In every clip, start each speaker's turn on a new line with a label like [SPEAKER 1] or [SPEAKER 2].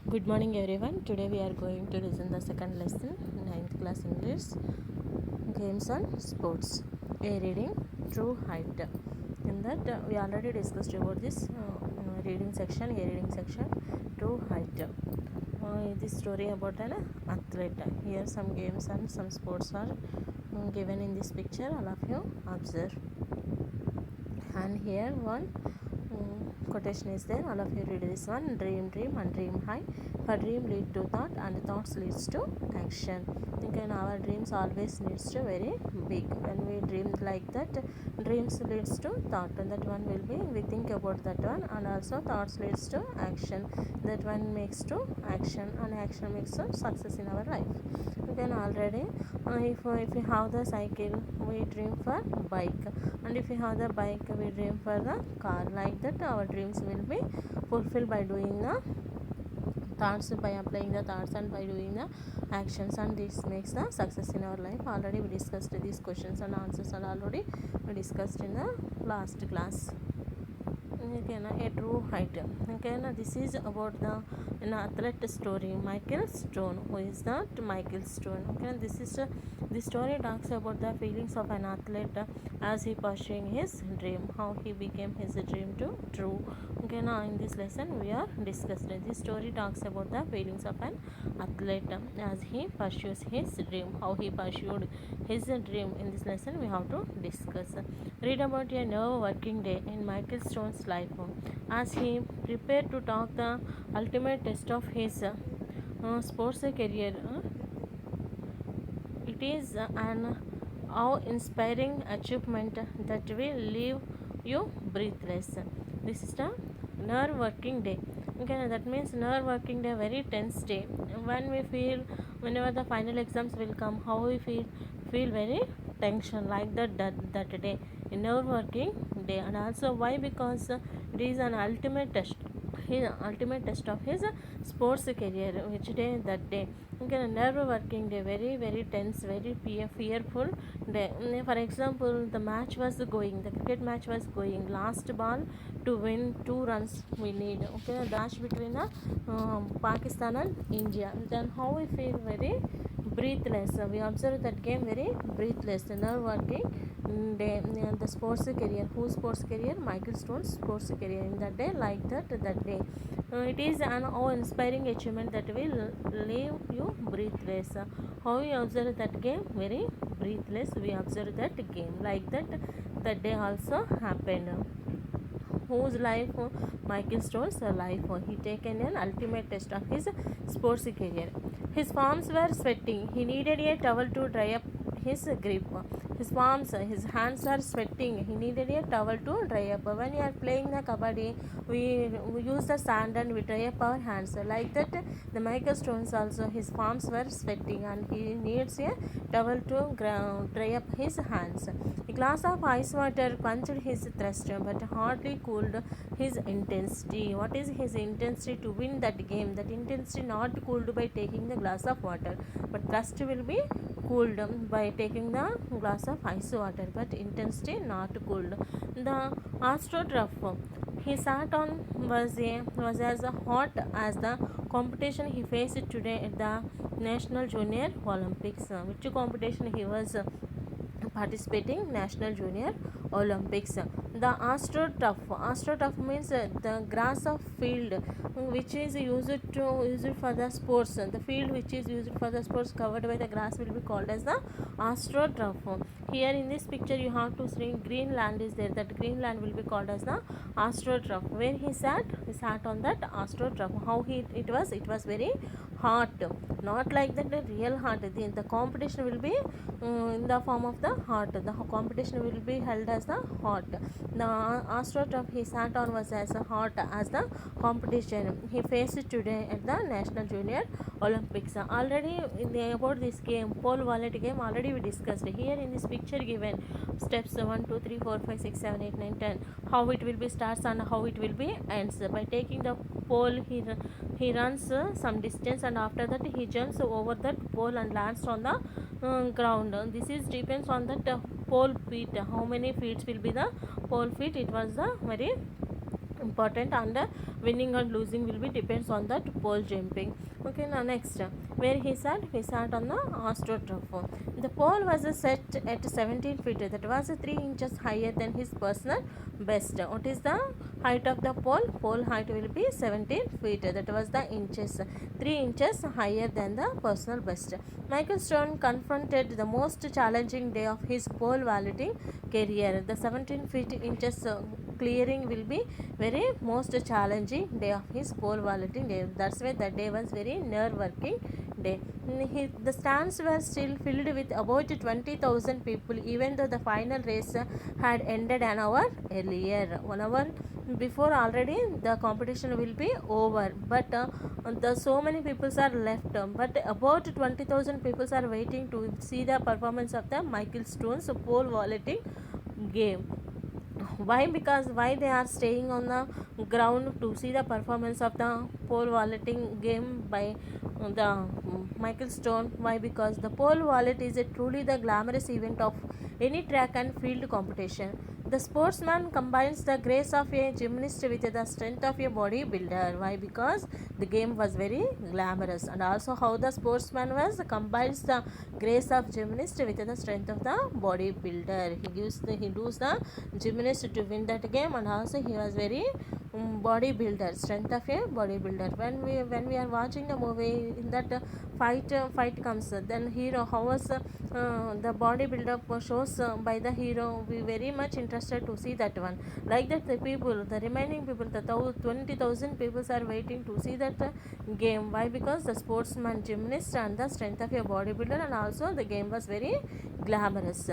[SPEAKER 1] Good morning everyone. Today we are going to listen the second lesson, ninth class English, games and sports. A reading, true height. In that we already discussed about this reading section, a reading section, true height. This story about an athlete. Here some games and some sports are given in this picture. All of you observe. And here one quotation is there. All of you read this one. Dream, dream and dream high. For dream lead to thought and thoughts leads to action. Okay, our dreams always needs to very big. When we dream like that, dreams leads to thought, and that one will be we think about that one, and also thoughts leads to action. That one makes to action, and action makes to success in our life. Then already if we have the cycle, we dream for bike, and if we have the bike, we dream for the car. Like that our dreams will be fulfilled by doing the thoughts, by applying the thoughts and by doing the actions, and this makes the success in our life. Already we discussed these questions and answers, and already we discussed in the last class. Okay, a true height. Okay, this is about the an athlete story, Michael Stone. Who is that? Michael Stone. Okay, this story talks about the feelings of an athlete as he pursuing his dream, how he became his dream to true. Okay, now in this lesson we are discussing. This story talks about the feelings of an athlete as he pursues his dream, how he pursued his dream. In this lesson we have to discuss. Read about a nerve working day in Michael Stone's life as he prepared to talk the ultimate test of his sports career. It is an awe-inspiring achievement that will leave you breathless. This is the nerve working day. Okay, that means nerve working day, very tense day. When we feel, whenever the final exams will come, how we feel very tension like that day, a nerve working day. And also why? Because it is an ultimate test, his ultimate test of his sports career. Which day? That day. Okay, nerve working day, very tense, very fearful day. For example, the match was going, the cricket match was going, last ball to win 2 runs we need. Okay, the match between the Pakistan and India. Then how we feel very breathless. We observe that game very breathless, nerve working day. The sports career, whose sports career? Michael Stone's sports career. In that day, like that day, it is an awe-inspiring achievement that will leave you breathless. How we observe that game? Very breathless. We observe that game like that day also happened. Whose life? Michael Stone's life. He taken an ultimate test of his sports career. His palms were sweating. He needed a towel to dry up his grip. His palms, his hands are sweating. He needed a towel to dry up. When you are playing the kabaddi, we use the sand and we dry up our hands. Like that, the Michael Stones also, his palms were sweating and he needs a towel to dry up his hands. A glass of ice water quenched his thirst but hardly cooled his intensity. What is his intensity to win that game? That intensity not cooled by taking the glass of water, but thirst will be cooled by taking the glass of ice water, but intensity not cooled. The astroturf he sat on was as hot as the competition he faced today at the National Junior Olympics. Which competition he was participating? National Junior Olympics. The astroturf means the grass of field which is used for the sports. The field which is used for the sports covered by the grass will be called as the astroturf. Here in this picture you have to see green land is there. That green land will be called as the astroturf. Where he sat on that astroturf. How it was very hot, not like that the real hot. The competition will be in the form of the hot. The competition will be held as the hot. The astroturf he sat on was as hot as the competition he faced today at the National Junior Olympics. Already about this game, pole vault game, already we discussed. Here in this picture given steps 1 2 3 4 5 6 7 8 9 10, how it will be starts and how it will be ends. By taking the pole, he runs some distance, and after that he jumps over that pole and lands on the ground. This is depends on that pole feet. How many feet will be the pole feet? It was the very important, and winning and losing will be depends on that pole jumping. Okay, now next, where he sat on the astroturf. The pole was set at 17 feet, that was 3 inches higher than his personal best. What is the height of the pole height will be 17 feet, that was the inches, 3 inches higher than the personal best. Michael Stone confronted the most challenging day of his pole vaulting career. The 17 feet inches clearing will be very most challenging day of his pole vaulting day. That's why that day was very nerve-wracking day. The stands were still filled with about 20,000 people, even though the final race had ended an hour earlier. 1 hour before already the competition will be over, but the so many people are left. But about 20,000 people are waiting to see the performance of the Michael Stone's pole vaulting game. Why? Because why they are staying on the ground to see the performance of the pole vaulting game by the Michael Stone. Why? Because the pole vault is a truly the glamorous event of any track and field competition. The sportsman combines the grace of a gymnast with the strength of a bodybuilder. Why? Because the game was very glamorous, and also how the sportsman was combines the grace of gymnast with the strength of the bodybuilder. He does the gymnast to win that game, and also he was very bodybuilder, strength of a bodybuilder. When we are watching the movie, in that fight comes, then hero how was the bodybuilder shows by the hero, we very much interested to see that one. Like that, the remaining people, the 20,000 people are waiting to see that game. Why? Because the sportsman, gymnast, and the strength of a bodybuilder, and also the game was very glamorous.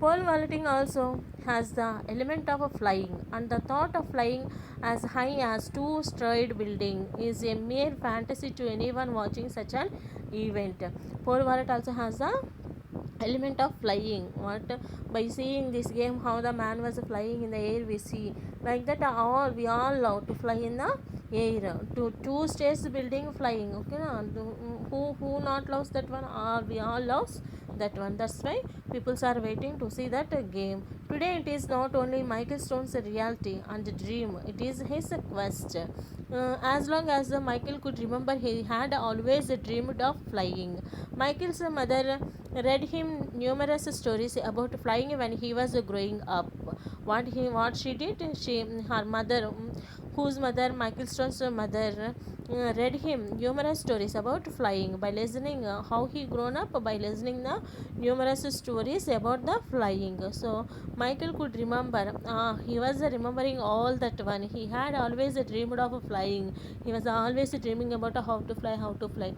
[SPEAKER 1] Pole vaulting also has the element of flying, and the thought of flying as high as 2-storied building is a mere fantasy to anyone watching such an event. Pole vault also has the element of flying. What? By seeing this game, how the man was flying in the air, we see like that. We all love to fly in the air, to 2 stages building flying. Okay, who not loves that one? We all loves that one. That's why people are waiting to see that game. Today it is not only Michael Stone's reality and dream, it is his quest. As long as Michael could remember, he had always dreamed of flying. Michael's mother read him numerous stories about flying when he was growing up. What she did? Her mother, whose mother, Michael Stone's mother, read him numerous stories about flying. By listening how he grown up, by listening the numerous stories about the flying, so Michael could remember, he was remembering all that one. He had always dreamed of flying. He was always dreaming about how to fly.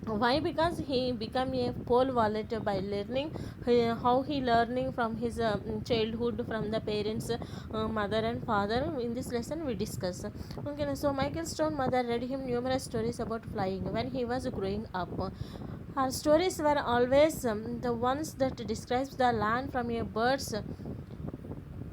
[SPEAKER 1] Why? Because he became a pole vault by learning how he learning from his childhood, from the parents, mother and father. In this lesson we discuss. Okay, so Michael Stone mother read him numerous stories about flying when he was growing up. Her stories were always the ones that describes the land from a bird's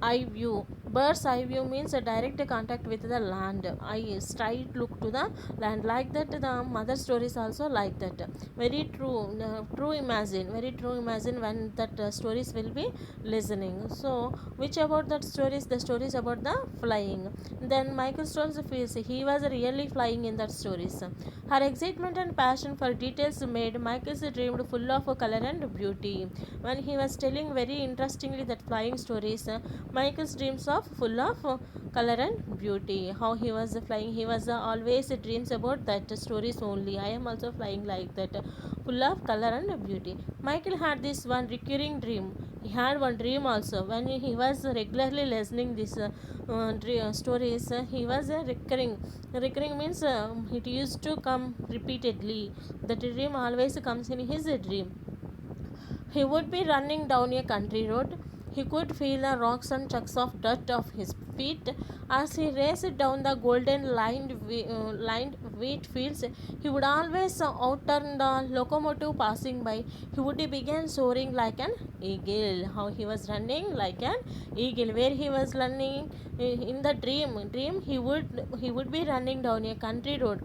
[SPEAKER 1] eye view. Bird's eye view means a direct contact with the land. I straight look to the land. Like that, the mother stories also like that. Very true. True imagine. Very true imagine when that stories will be listening. So, which about that stories? The stories about the flying. Then Michael Stone's feels he was really flying in that stories. Her excitement and passion for details made Michael's dream full of color and beauty. When he was telling very interestingly that flying stories, Michael's dreams of full of color and beauty. How he was flying, he was always dreams about that stories only. I am also flying like that, full of color and beauty. Michael had this one recurring dream. He had one dream also when he was regularly listening these stories. He was recurring. Recurring means it used to come repeatedly. The dream always comes in his dream. He would be running down a country road. He could feel the rocks and chunks of dust off his feet as he raced down the golden lined wheat fields, he would always outturn the locomotive passing by. He would begin soaring like an eagle. How he was running like an eagle. Where he was running in the dream he would be running down a country road.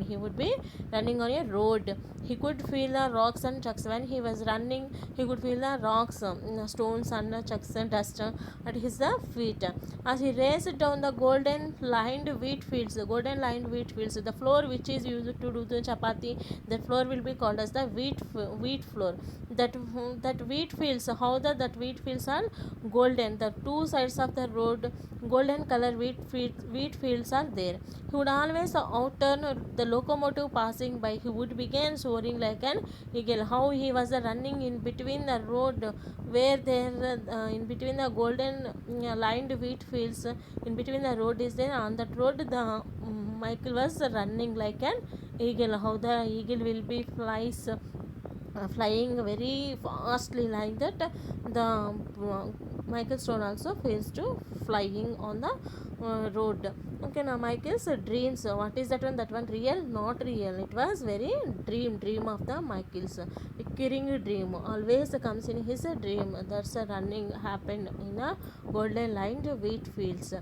[SPEAKER 1] He would be running on a road. He could feel the rocks and chucks when he was running. He could feel the rocks, stones and chucks and dust at his feet. As he raced down the golden lined wheat fields, the floor which is used to do the chapati, that floor will be called as the wheat floor. That wheat fields, that wheat fields are golden. The two sides of the road, golden color wheat fields are there. He would always outturn the locomotive passing by. He would begin soaring like an eagle. How he was running in between the road, where there in between the golden lined wheat fields, in between the road is there. On that road, the Michael was running like an eagle. How the eagle will be flying very fastly like that. The Michael Stone also fails to flying on the road. Okay, now Michael's dreams. What is that one? That one real? Not real. It was very dream of the Michael's. Recurring dream always comes in his dream. That's a running happened in a golden lined wheat fields.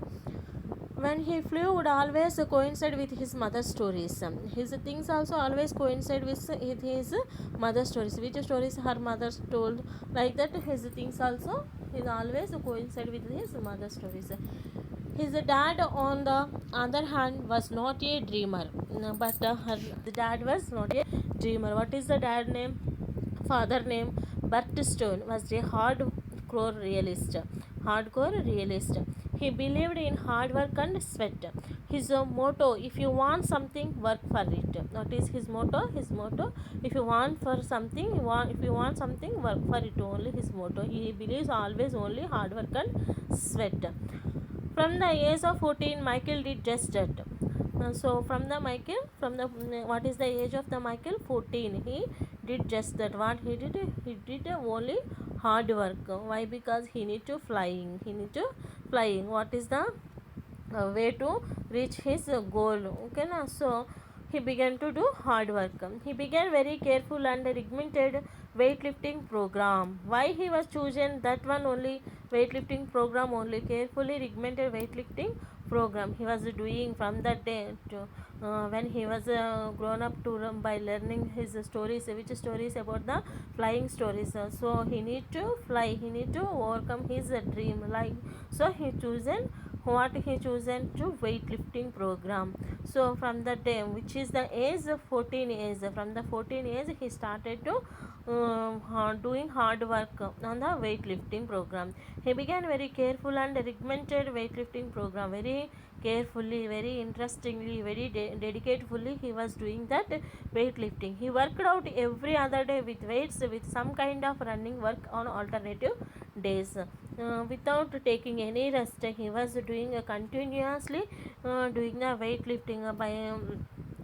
[SPEAKER 1] When he flew would always coincide with his mother's stories. His things also always coincide with his mother's stories. Which stories her mother told, like that his things also is always coincide with his mother's stories. His dad, on the other hand, was not a dreamer, but the dad was not a dreamer. What is the dad name? Father name? Bert Stone was a hardcore realist. He believed in hard work and sweat. His motto: if you want something, work for it. What is his motto? If you want something, work for it. Only his motto. He believes always only hard work and sweat. From the age of 14, Michael did just that. What is the age of the Michael? 14. He did just that. What he did? He did only hard work. Why? Because he need to flying. What is the way to reach his goal? Okay, na? So he began to do hard work. He began very careful and regimented weightlifting program. Why he was chosen that one only? Weightlifting program only, carefully regimented weightlifting program he was doing from that day to when he was grown up to by learning his stories. Which stories? About the flying stories. So he need to fly, he need to overcome his dream, like, so he chosen to weightlifting program. So from that day, which is the age, 14 age, from the 14 age he started to doing hard work on the weightlifting program. He began very careful and regimented weightlifting program. Very carefully, very interestingly, very dedicatedly he was doing that weightlifting. He worked out every other day with weights, with some kind of running work on alternative days, without taking any rest. He was doing continuously doing the weightlifting by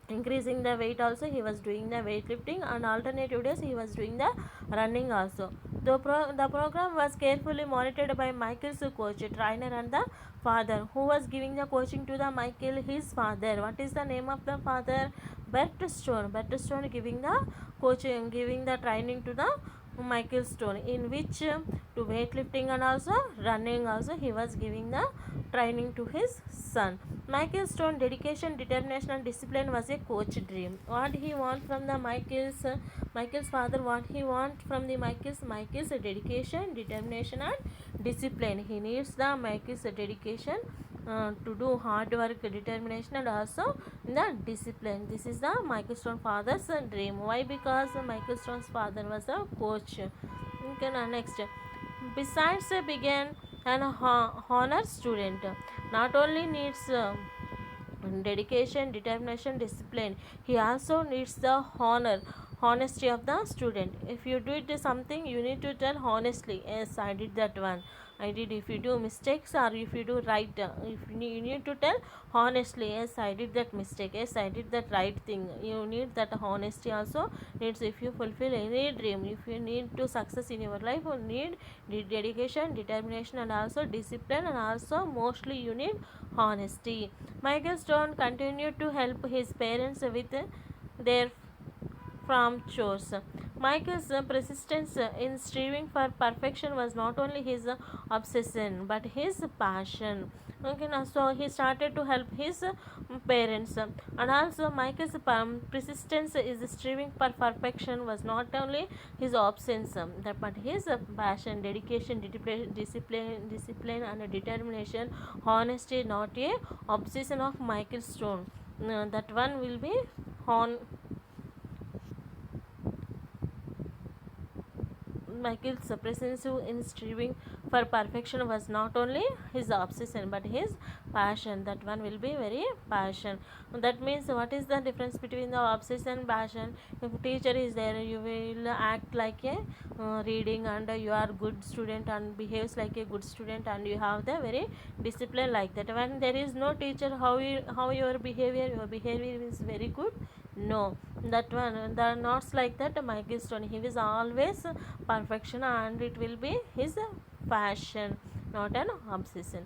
[SPEAKER 1] increasing the weight. Also he was doing the weightlifting, and alternative days he was doing the running also. The program was carefully monitored by Michael's coach, trainer, and the father. Who was giving the coaching to the Michael? His father. What is the name of the father? Bert Stone giving the coaching, giving the training to the Michael Stone, in which to weightlifting and also running also he was giving the training to his son. Michael Stone dedication, determination and discipline was a coach dream. What he want from the Michael's father? What he want from the Michael's dedication, determination and discipline. He needs the Michael's dedication to do hard work, determination and also the discipline. This is the Michael Stone father's dream. Why? Because Michael Stone's father was a coach. Okay, now next. Besides being an honor student, not only needs dedication, determination, discipline, he also needs the honesty of the student. If you do something, you need to tell honestly, yes, I did that one, I did. If you do mistakes or if you do right, if you need to tell honestly, yes, I did that mistake, yes, I did that right thing. You need that honesty also needs. If you fulfill any dream, if you need to success in your life, you need dedication, determination and also discipline, and also mostly you need honesty. Michael Stone continued to help his parents with their from chores. Michael's persistence in striving for perfection was not only his obsession but his passion. Okay, now so he started to help his parents, and also Michael's persistence is striving for perfection was not only his obsession but his passion, dedication, discipline, and determination. Honesty, not a obsession of Michael Stone. That one will be on Michael's presence in striving for perfection was not only his obsession but his passion. That one will be very passion. That means what is the difference between the obsession and passion? If teacher is there, you will act like a reading, and you are good student and behaves like a good student, and you have the very discipline like that. When there is no teacher, how your behavior is very good. No, that one the nots like that. Michael Stone, he was always perfection, and it will be his passion, not an obsession.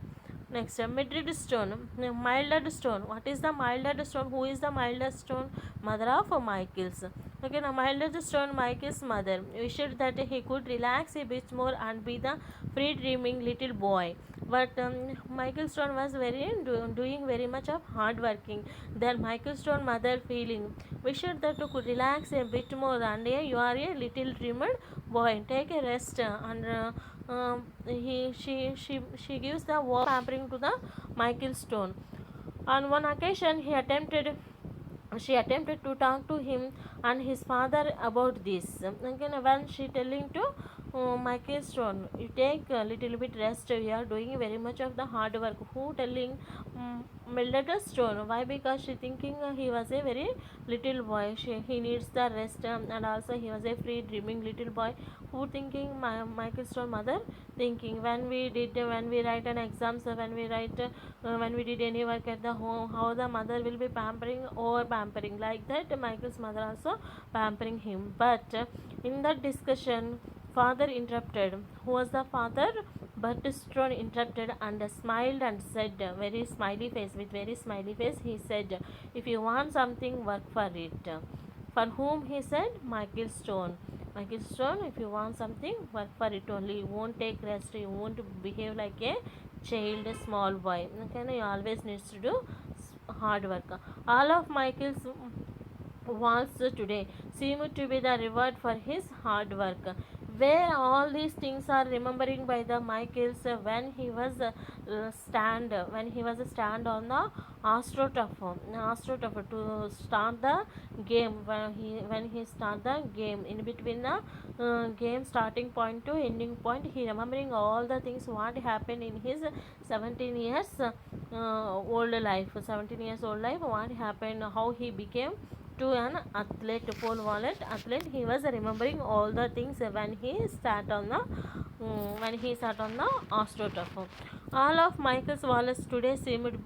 [SPEAKER 1] Next, Mildred Stone, Mildred Stone. What is the Mildred Stone? Who is the Mildred Stone? Mother of Michael's. Okay, now Mildred Stone, Michael's mother, wished that he could relax a bit more and be the free dreaming little boy. But Michael Stone was doing very much of hard working. Then Michael Stone mother feeling wished that you could relax a bit more, and you are a little dreamer boy. Take a rest, and she gives the work pampering to the Michael Stone. On one occasion, she attempted to talk to him and his father about this. Again, when she telling to Michael Stone, you take a little bit rest. We are doing very much of the hard work. Who telling Mildred Stone? Why? Because she thinking he was a very little boy. He needs the rest, and also he was a free dreaming little boy. Who thinking? Michael Stone mother thinking when we write an exam, so when we did any work at the home, how the mother will be pampering, over pampering like that. Michael's mother also pampering him, but in that discussion, father interrupted. Who was the father? Bert Stone interrupted and smiled and said, very smiley face, with very smiley face, he said, if you want something, work for it. For whom? He said, Michael Stone. Michael Stone, if you want something, work for it only. You won't take rest, you won't behave like a child, a small boy. Okay, you always needs to do hard work. All of Michael's wants today seem to be the reward for his hard work. Where all these things are remembering by the Michaels when he was a stand on the AstroTurf to start the game. When he start the game, in between the game starting point to ending point, he remembering all the things what happened in his 17 years old life. 17 years old life, what happened, how he became to an athlete, pole vault athlete. He was remembering all the things when he sat on the AstroTurf. All of Michael Wallace today seemed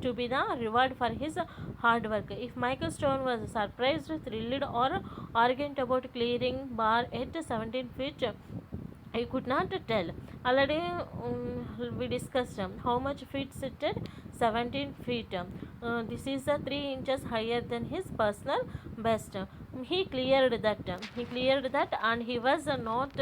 [SPEAKER 1] to be the reward for his hard work. If Michael Stone was surprised, thrilled, or arrogant about clearing bar at 17 feet, I could not tell. Already we discussed how much feet seated, 17 feet. This is 3 inches higher than his personal best. He cleared that. And he was not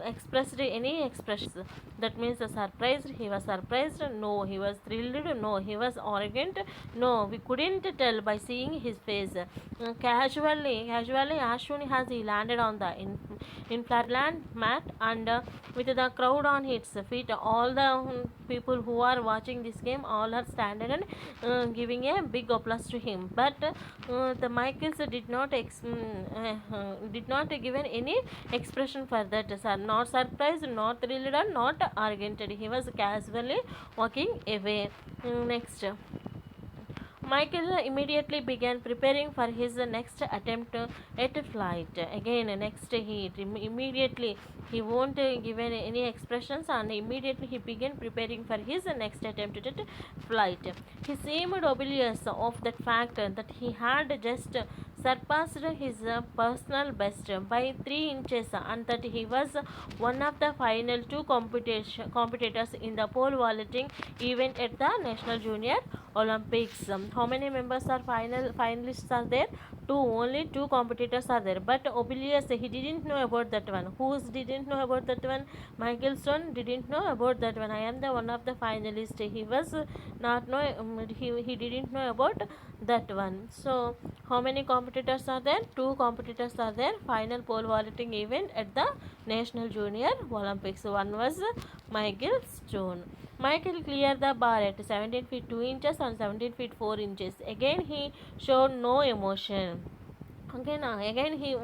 [SPEAKER 1] expressed any expressions. That means surprised. He was surprised. No, he was thrilled. No, he was arrogant. No, we couldn't tell by seeing his face. Casually, as soon as he landed on the in flatland mat, and with the crowd on its feet, all the people who are watching this game all are standing and giving a big applause to him. But the Michaels did not given any expression for that. Sir, not surprised, not thrilled, and not arrogant. He was casually walking away. Next. Michael immediately began preparing for his next attempt at flight. Again, next immediately he won't give any expressions, and immediately he began preparing for his next attempt at flight. He seemed oblivious of the fact that he had just surpassed his personal best by 3 inches, and that he was one of the final two competitors in the pole vaulting event at the National Junior Olympics. How many members are finalists are there? Two, only two competitors are there. But oblivious, he didn't know about that one. Who didn't know about that one? Michael Stone didn't know about that one. I am the one of the finalists. He was not know. He didn't know about that one. So how many competitors are there? Two competitors are there. Final pole vaulting event at the National Junior Olympics. One was Michael Stone. Michael cleared the bar at 17 feet 2 inches and 17 feet 4 inches. Again, he showed no emotion. Okay, now again he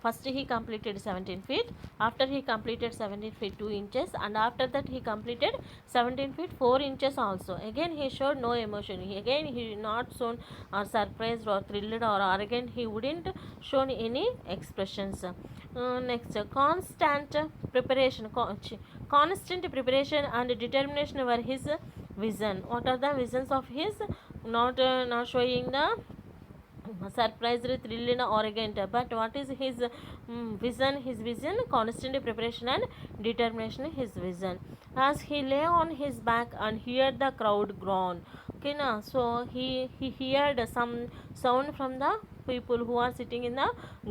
[SPEAKER 1] first he completed 17 feet. After he completed 17 feet 2 inches, and after that he completed 17 feet 4 inches also. Again he showed no emotion. He not shown or surprised or thrilled or arrogant. He wouldn't shown any expressions. Next, constant preparation and determination were his vision. What are the visions of his? Not showing the surprised, thrilled, arrogant. But what is his vision? His vision, constant preparation and determination. His vision. As he lay on his back and heard the crowd groan. Okay, na? So he heard some sound from the people who are sitting in the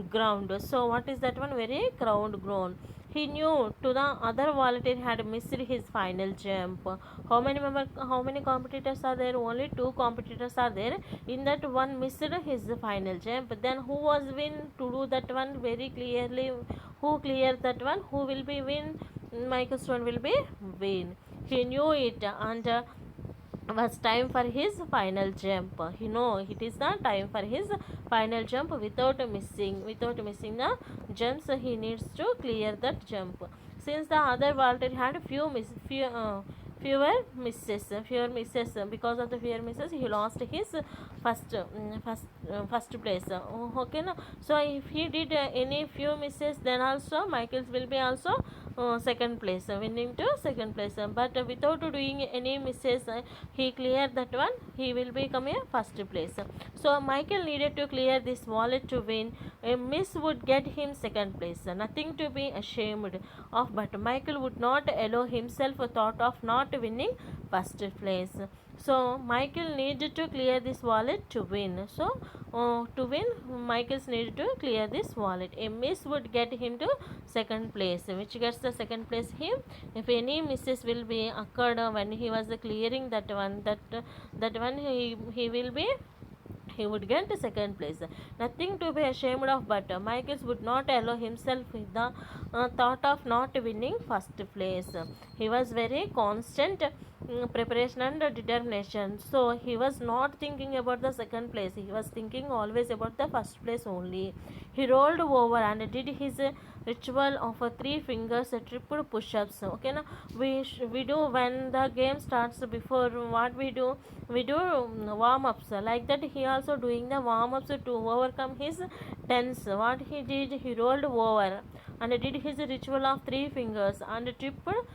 [SPEAKER 1] ground. So what is that one? Very crowd groan. He knew to the other volunteer had missed his final jump. How many competitors are there? Only two competitors are there. In that one missed his final jump. Then who was win to do that one very clearly? Who cleared that one? Who will be win? Michael Stone will be win. He knew it, and was time for his final jump. You know it is the time for his final jump without missing the jumps. He needs to clear that jump. Since the other vaulter had fewer misses, because of the fewer misses he lost his first place. Okay, no? So if he did any few misses, then also Michaels will be also second place, winning to second place. But without doing any misses, he cleared that one, he will become a first place. So Michael needed to clear this wallet to win. A miss would get him second place, nothing to be ashamed of, but Michael would not allow himself a thought of not winning first place. So Michael needed to clear this wallet to win. So to win, Michael's needed to clear this wallet. A miss would get him to second place. Which gets the second place? Him. If any misses will be occurred when he was clearing that one, that one he will be, he would get second place. Nothing to be ashamed of, but Michaels would not allow himself the thought of not winning first place. He was very constant preparation and determination. So he was not thinking about the second place. He was thinking always about the first place only. He rolled over and did his ritual of three fingers triple push-ups. Okay, now we do when the game starts. Before what we do warm-ups like that. He also doing the warm-ups to overcome his tense. What he did, he rolled over and did his ritual of three fingers and triple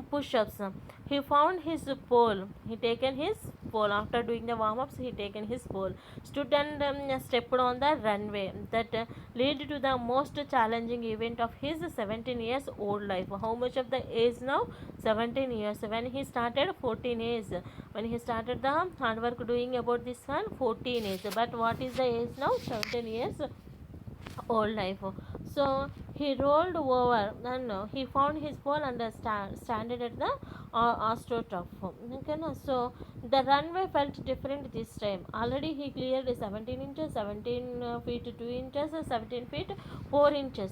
[SPEAKER 1] push-ups. He found his pole. He taken his pole after doing the warm-ups. He taken his pole, stood and stepped on the runway that led to the most challenging event of his 17 years old life. How much of the age now? 17 years. When he started, 14 years. When he started the hard work doing about this one, 14 years. But what is the age now? 17 years old life. So he rolled over and he found his pole and standed at the astroturf. Okay, no? So the runway felt different this time. Already he cleared 17 inches, 17 feet 2 inches, 17 feet 4 inches.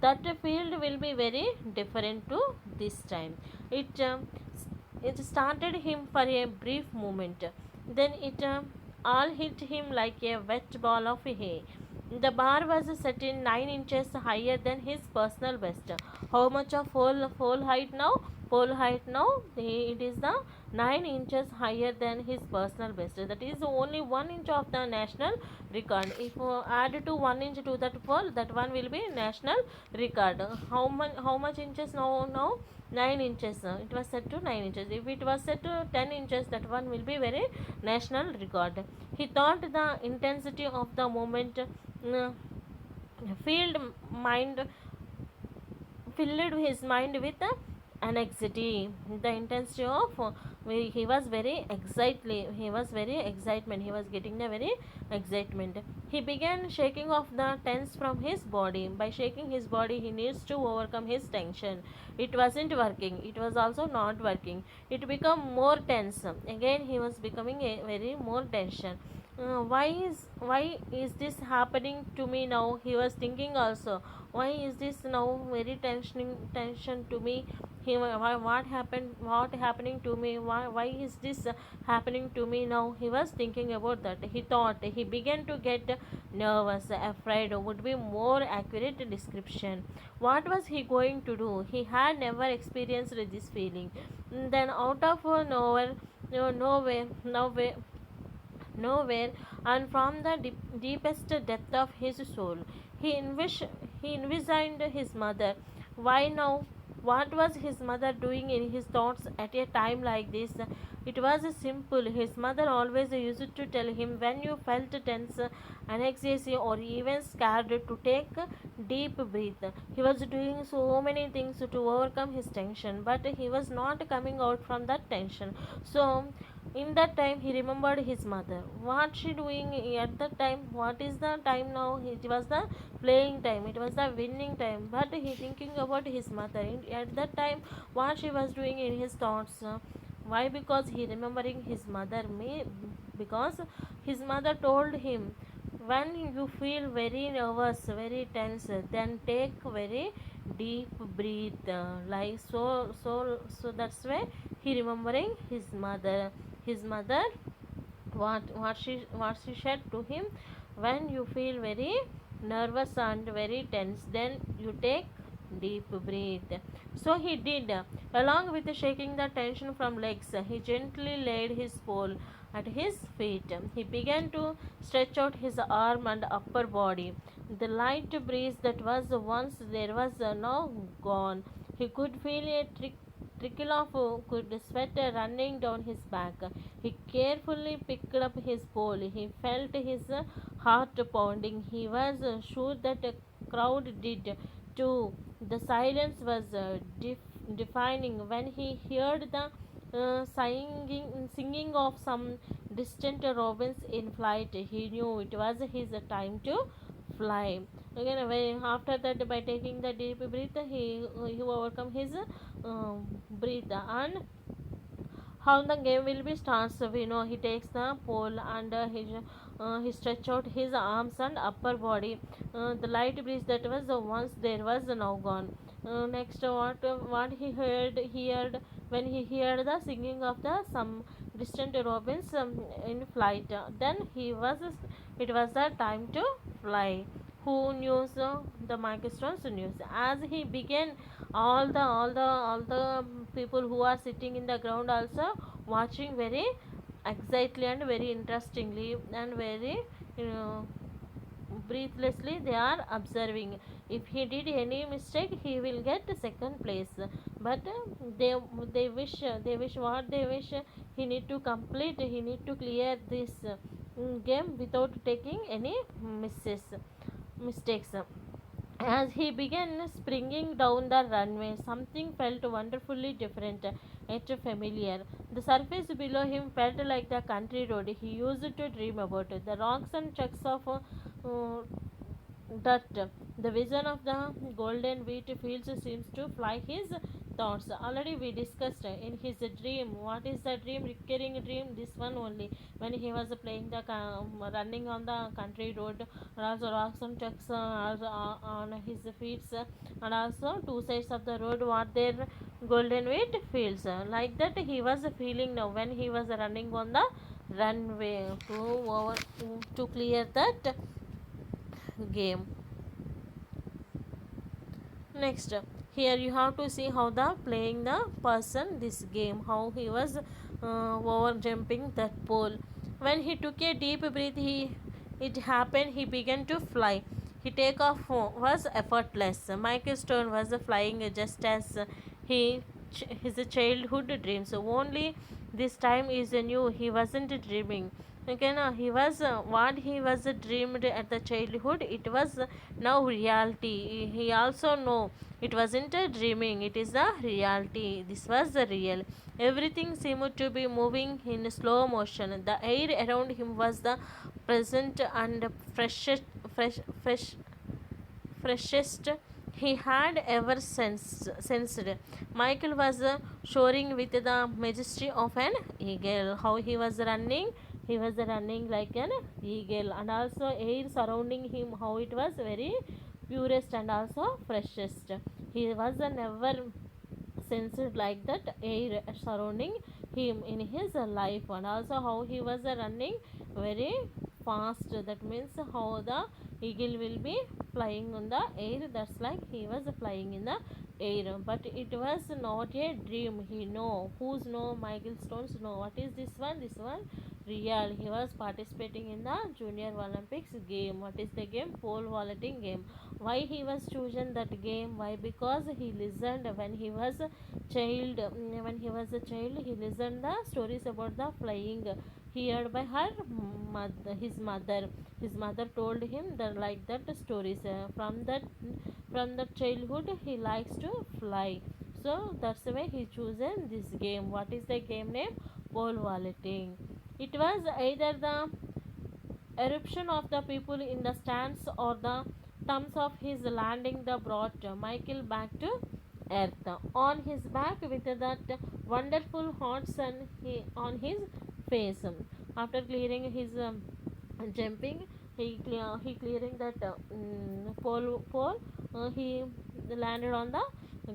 [SPEAKER 1] That field will be very different to this time. It started him for a brief moment. Then it all hit him like a wet ball of hay. The bar was set in 9 inches higher than his personal best. How much of whole height now? pole height now, it is the 9 inches higher than his personal best. That is only 1 inch of the national record. If add to 1 inch to that pole, that one will be national record. How much inches now? 9 inches. It was set to 9 inches. If it was set to 10 inches, that one will be very national record. He thought the intensity of the moment filled mind filled his mind with anxiety. The intensity of he was very excitedly. He was very excitement. He was getting the very excitement. He began shaking off the tense from his body. By shaking his body, he needs to overcome his tension. It wasn't working. It was also not working. It became more tense. Again, he was becoming a very more tension. Why is this happening to me now? He was thinking also. Why is this now very tension to me? What happening to me? Why is this happening to me now? He was thinking about that. He thought. He began to get nervous, afraid would be more accurate description. What was he going to do? He had never experienced this feeling. Then out of nowhere, nowhere, and from the deepest depth of his soul, he envisioned his mother. Why now? What was his mother doing in his thoughts at a time like this? It was simple. His mother always used to tell him when you felt tense, anxiety, or even scared to take deep breath. He was doing so many things to overcome his tension, but he was not coming out from that tension. So in that time he remembered his mother. What she doing at that time? What is the time now? It was the playing time. It was the winning time. But he thinking about his mother. At that time, what she was doing in his thoughts. Why? Because he remembering his mother. Because his mother told him, when you feel very nervous, very tense, then take very deep breath. Like so. That's why he remembering his mother. His mother, what she said to him, when you feel very nervous and very tense, then you take deep breath. So he did. Along with shaking the tension from legs, he gently laid his pole at his feet. He began to stretch out his arm and upper body. The light breeze that was once there was now gone. He could feel a trickle of good sweat running down his back. He carefully picked up his pole. He felt his heart pounding. He was sure that a crowd did too. The silence was deafening when he heard the singing of some distant robins in flight. He knew it was his time to fly. Again, after that, by taking the deep breath, he overcome his breath. And how the game will be starts, we know he takes the pole and he stretch out his arms and upper body. The light breeze that was once there was now gone. Next, what he heard when he heard the singing of the some distant robins in flight. Then it was the time to fly. Who knew? The Microstones news. As he began, all the people who are sitting in the ground also watching very excitedly and very interestingly and very uh, breathlessly they are observing. If he did any mistake, he will get second place. But they they wish what they wish. He need to complete. He need to clear this game without taking any mistakes. As he began springing down the runway, something felt wonderfully different yet familiar. The surface below him felt like the country road he used to dream about. The rocks and checks of dirt. The vision of the golden wheat fields seems to fly his thoughts. Already we discussed in his dream. What is the dream? Recurring dream. This one only. When he was playing the running on the country road, and also rocks and trucks on his feet, and also two sides of the road what their golden wheat fields. Like that he was feeling now when he was running on the runway to clear that game. Next, here you have to see how the playing the person this game, how he was over jumping that pole. When he took a deep breath, it happened, he began to fly. He take off was effortless. Michael Stone was flying just as he his childhood dreams. So only this time is new, he wasn't dreaming. Okay, now he was what he was dreamed at the childhood, it was now reality. He also know it wasn't a dreaming, it is a reality. This was the real. Everything seemed to be moving in slow motion. The air around him was the present and fresh freshest he had ever sensed. Michael was soaring with the majesty of an eagle. How he was running like an eagle, and also air surrounding him, how it was very purest and also freshest. He was never sensed like that air surrounding him in his life, and also how he was running very fast. That means how the eagle will be flying on the air, that's like he was flying in the air. But it was not a dream. He know who's know Michael Stones know what is this one real. He was participating in the Junior Olympics game. What is the game? Pole vaulting game. Why he was chosen that game? Why? Because he listened when he was a child. When he was a child, he listened the stories about the flying heard by her mother, his mother told him the like that stories. From that childhood he likes to fly, so that's the way he chosen this game. What is the game name? Pole vaulting. It was either the eruption of the people in the stands or the thumbs of his landing that brought Michael back to earth. On his back with that wonderful hot sun on his face. After clearing his jumping, he clearing that pole. He landed on the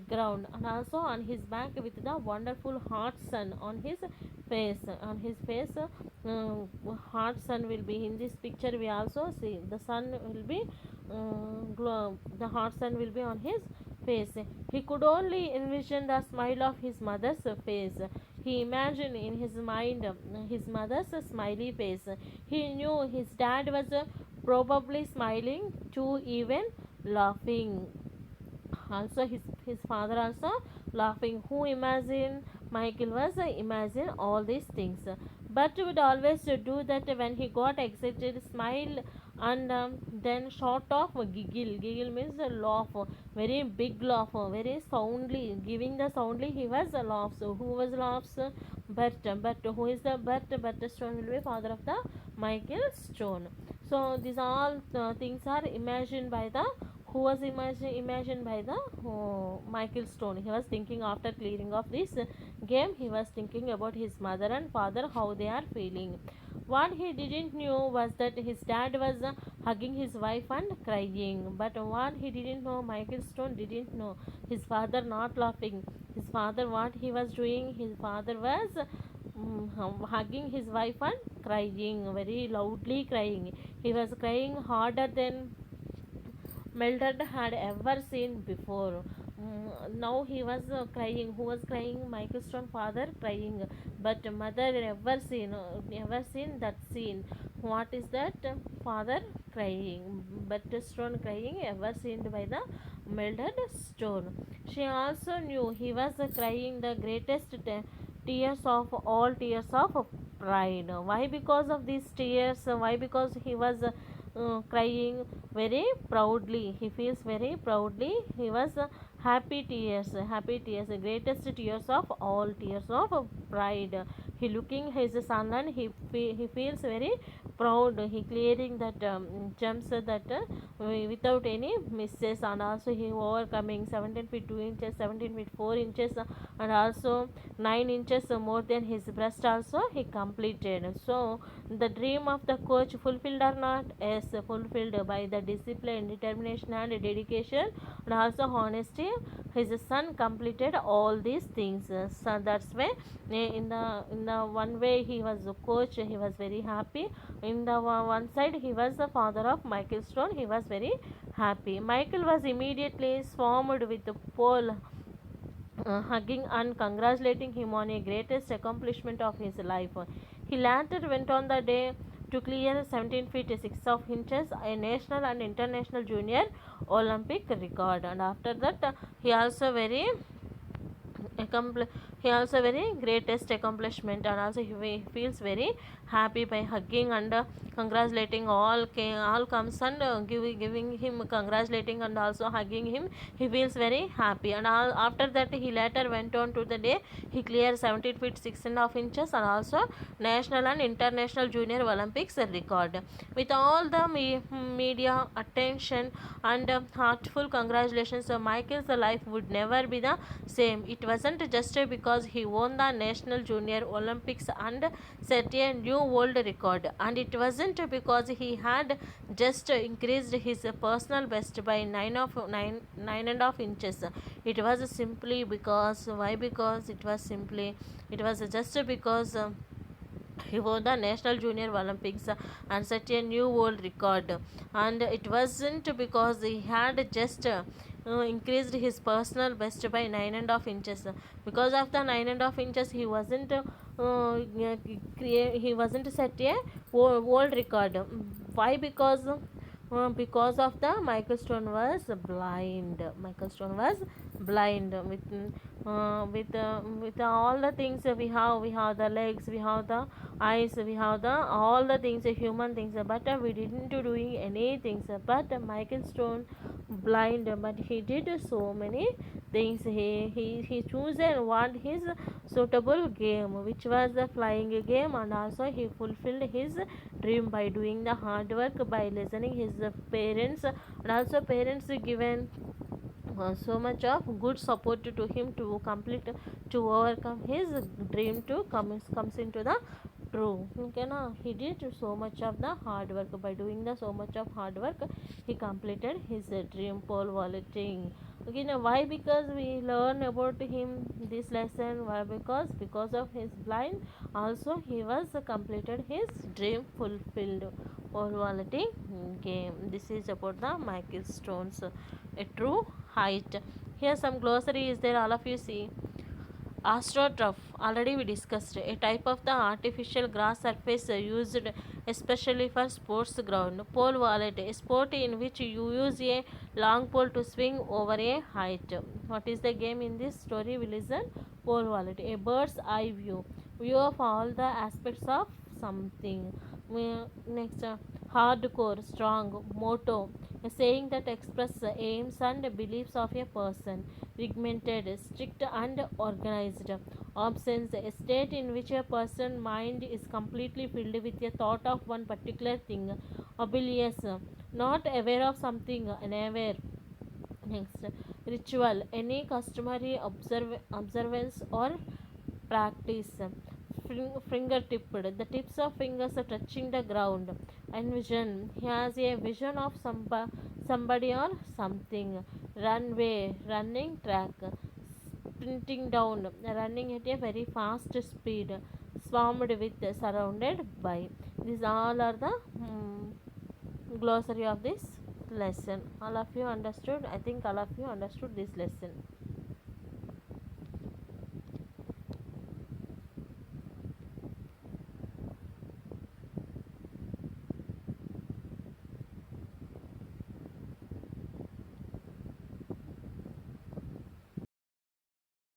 [SPEAKER 1] ground, and also on his back with the wonderful hot sun on his face. On his face, hot sun will be in this picture. We also see the sun will be glow. The hot sun will be on his face. He could only envision the smile of his mother's face. He imagined in his mind his mother's smiley face. He knew his dad was probably smiling too, even laughing. Also, his father also laughing. Who imagined? Michael was imagine all these things. But would always do that when he got excited, smile and then sort of giggle. Giggle means a laugh, very big laugh, very soundly, giving the soundly he was a laugh. So who was laughs? But who is the But Stone will be father of the Michael Stone. So these all things are imagined by the who was imagined by the Michael Stone. He was thinking after clearing of this game, he was thinking about his mother and father, how they are feeling. What he didn't know was that his dad was hugging his wife and crying. But what he didn't know, Michael Stone didn't know, his father not laughing. His father, what he was doing, his father was hugging his wife and crying, very loudly crying. He was crying harder than Mildred had ever seen before. Now he was crying. Who was crying? Michael Stone father crying, but mother never seen that scene. What is that? Father crying, but Stone crying ever seen by the Mildred Stone. She also knew he was crying the greatest tears of all, tears of pride. Why? Because of these tears. Why? Because he was crying very proudly. He feels very proudly. He was happy tears, the greatest tears of all, tears of pride. He looking his son and he feels very proud. He clearing that jumps that without any misses, and also he overcoming 17 feet 2 inches, 17 feet 4 inches, and also 9 inches more than his breast also he completed. So the dream of the coach fulfilled or not? Yes, fulfilled by the discipline, determination and dedication, and also honesty his son completed all these things. So that's why in the one way he was a coach, he was very happy. In the one side he was the father of Michael Stone, he was very happy. Michael was immediately swarmed with Paul, hugging and congratulating him on a greatest accomplishment of his life. He later went on the day to clear 17 feet 6 of inches, a national and international junior Olympic record. And after that, he also very he also very greatest accomplishment, and also he feels very happy by hugging and congratulating all comes and giving him congratulating and also hugging him. He feels very happy, and after that he later went on to the day he cleared 17 feet 6.5 inches and also national and international junior Olympics record. With all the media attention and heartful congratulations, Michael's life would never be the same. It wasn't just because he won the National Junior Olympics and set a new world record, and it wasn't because he had just increased his personal best by 9.5 inches. It was simply because, why? Because it was just because. He won the National Junior Olympics and set a new world record. And it wasn't because he had just increased his personal best by 9.5 inches. Because of the 9.5 inches, he wasn't set a world record. Why? Because of the Michael Stone was blind. Michael Stone was blind. With all the things we have the legs, we have the eyes, we have the all the things, human things, but we didn't doing anything. But Michael Stone blind, but he did so many things. He chose and what his suitable game, which was the flying game, and also he fulfilled his dream by doing the hard work, by listening his parents, and also parents given so much of good support to him to complete, to overcome his dream to comes into the true. Okay, na? He did so much of the hard work. By doing the so much of hard work, he completed his dream, pole vaulting. Okay, now why? Because we learn about him this lesson. Why? Because of his blind, also he was completed his dream, fulfilled pole vaulting game. This is about the Michael Stones, a true height. Here some glossary is there. All of you see. AstroTurf, already we discussed, a type of the artificial grass surface used especially for sports ground. Pole vault, a sport in which you use a long pole to swing over a height. What is the game in this story? We listen. Pole vault, a bird's eye view of all the aspects of something. Next, hardcore, strong, motto, a saying that expresses the aims and beliefs of a person. Regimented, strict and organized. Absence, a state in which a person's mind is completely filled with a thought of one particular thing. Oblivious, not aware of something, unaware. Next, ritual, any customary observance or practice. Fingertipped, the tips of fingers are touching the ground. Envision, he has a vision of somebody or something. Runway, running track. Sprinting down, running at a very fast speed. Swarmed with, surrounded by. These all are the glossary of this lesson. All of you understood? I think all of you understood this lesson.